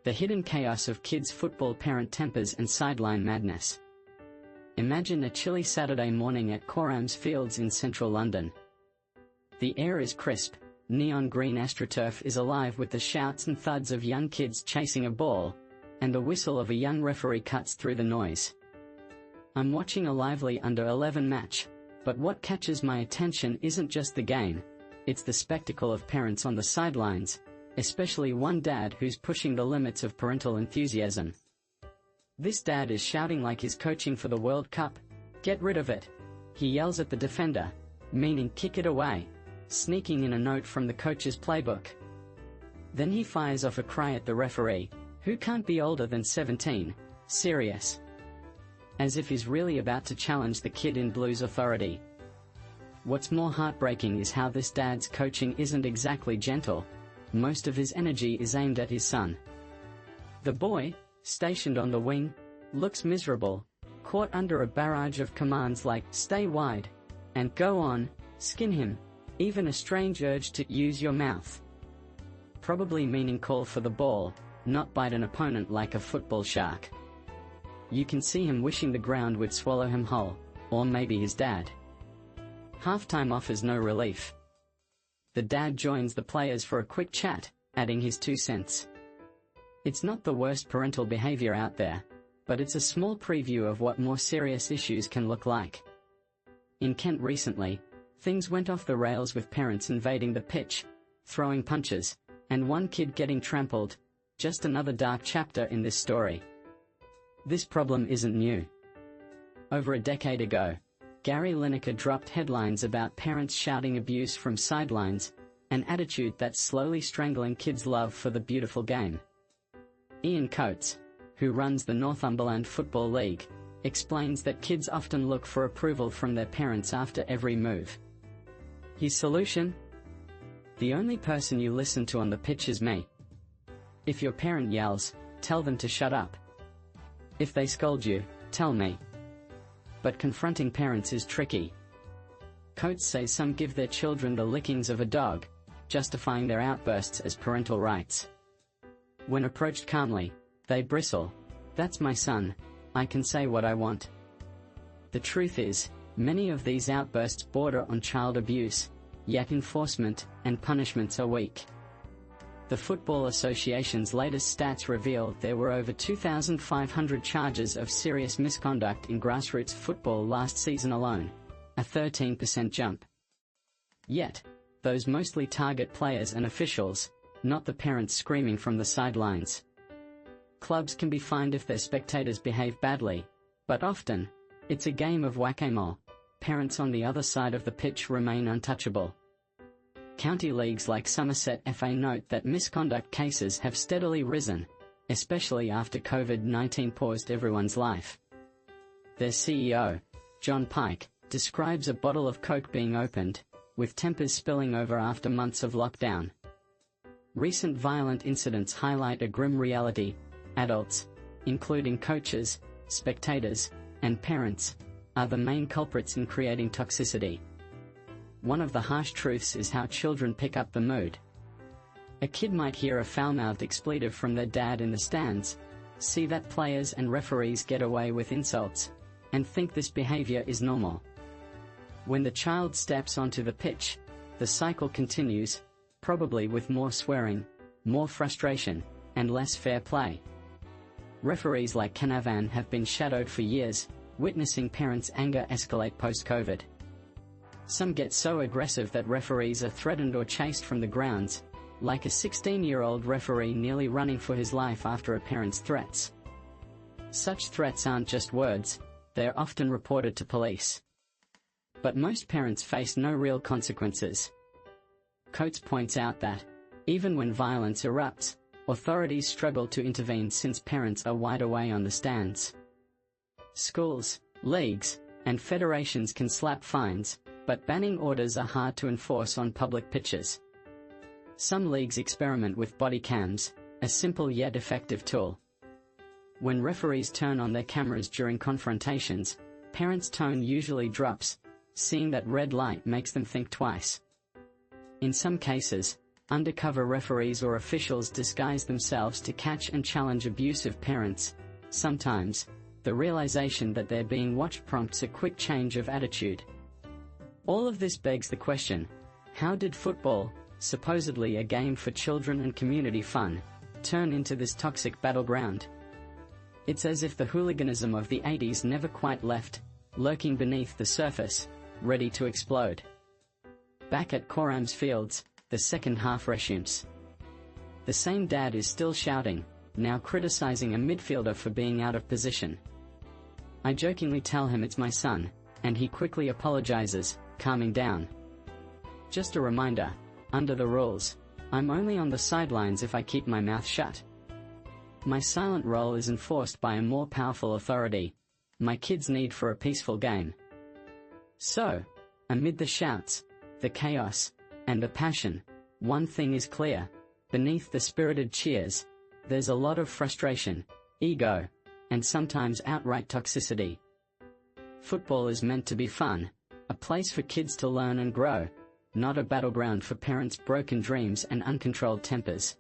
The hidden chaos of kids' football parent tempers and sideline madness. Imagine a chilly Saturday morning at Corams Fields in central London. The air is crisp, neon green AstroTurf is alive with the shouts and thuds of young kids chasing a ball, and the whistle of a young referee cuts through the noise. I'm watching a lively under-11 match, but what catches my attention isn't just the game, it's the spectacle of parents on the sidelines, especially one dad who's pushing the limits of parental enthusiasm. This dad is shouting like he's coaching for the World Cup, "Get rid of it!" He yells at the defender, meaning kick it away, sneaking in a note from the coach's playbook. Then he fires off a cry at the referee, who can't be older than 17, serious. As if he's really about to challenge the kid in blue's authority. What's more heartbreaking is how this dad's coaching isn't exactly gentle. Most of his energy is aimed at his son. The boy, stationed on the wing, looks miserable, caught under a barrage of commands like "stay wide" and "go on, skin him," even a strange urge to "use your mouth." Probably meaning call for the ball, not bite an opponent like a football shark. You can see him wishing the ground would swallow him whole, or maybe his dad. Halftime offers no relief. The dad joins the players for a quick chat, adding his 2 cents. It's not the worst parental behavior out there, but it's a small preview of what more serious issues can look like. In Kent recently, things went off the rails with parents invading the pitch, throwing punches, and one kid getting trampled. Just another dark chapter in this story. This problem isn't new. Over a decade ago, Gary Lineker dropped headlines about parents shouting abuse from sidelines, an attitude that's slowly strangling kids' love for the beautiful game. Ian Coates, who runs the Northumberland Football League, explains that kids often look for approval from their parents after every move. His solution? The only person you listen to on the pitch is me. If your parent yells, tell them to shut up. If they scold you, tell me. But confronting parents is tricky. Coates says some give their children the lickings of a dog, justifying their outbursts as parental rights. When approached calmly, they bristle. "That's my son, I can say what I want." The truth is, many of these outbursts border on child abuse, yet enforcement and punishments are weak. The Football Association's latest stats reveal there were over 2,500 charges of serious misconduct in grassroots football last season alone, a 13% jump. Yet, those mostly target players and officials, not the parents screaming from the sidelines. Clubs can be fined if their spectators behave badly, but often, it's a game of whack-a-mole. Parents on the other side of the pitch remain untouchable. County leagues like Somerset FA note that misconduct cases have steadily risen, especially after COVID-19 paused everyone's life. Their CEO, John Pike, describes a bottle of Coke being opened, with tempers spilling over after months of lockdown. Recent violent incidents highlight a grim reality. Adults, including coaches, spectators, and parents, are the main culprits in creating toxicity. One of the harsh truths is how children pick up the mood. A kid might hear a foul-mouthed expletive from their dad in the stands, see that players and referees get away with insults, and think this behavior is normal. When the child steps onto the pitch, the cycle continues, probably with more swearing, more frustration, and less fair play. Referees like Canavan have been shadowed for years, witnessing parents' anger escalate post-COVID. Some get so aggressive that referees are threatened or chased from the grounds, like a 16-year-old referee nearly running for his life after a parent's threats. Such threats aren't just words, they're often reported to police. But most parents face no real consequences. Coates points out that, even when violence erupts, authorities struggle to intervene since parents are wide away on the stands. Schools, leagues, and federations can slap fines, but banning orders are hard to enforce on public pitches. Some leagues experiment with body cams, a simple yet effective tool. When referees turn on their cameras during confrontations, parents' tone usually drops, seeing that red light makes them think twice. In some cases, Undercover referees or officials disguise themselves to catch and challenge abusive parents. Sometimes, the realization that they're being watched prompts a quick change of attitude. All of this begs the question, how did football, supposedly a game for children and community fun, turn into this toxic battleground? It's as if the hooliganism of the 80s never quite left, lurking beneath the surface, ready to explode. Back at Coram's Fields, the second half resumes. The same dad is still shouting, now criticizing a midfielder for being out of position. I jokingly tell him it's my son, and he quickly apologizes, calming down. Just a reminder, under the rules, I'm only on the sidelines if I keep my mouth shut. My silent role is enforced by a more powerful authority, my kids' need for a peaceful game. So, amid the shouts, the chaos, and the passion, one thing is clear: beneath the spirited cheers, there's a lot of frustration, ego, and sometimes outright toxicity. Football is meant to be fun, a place for kids to learn and grow, not a battleground for parents' broken dreams and uncontrolled tempers.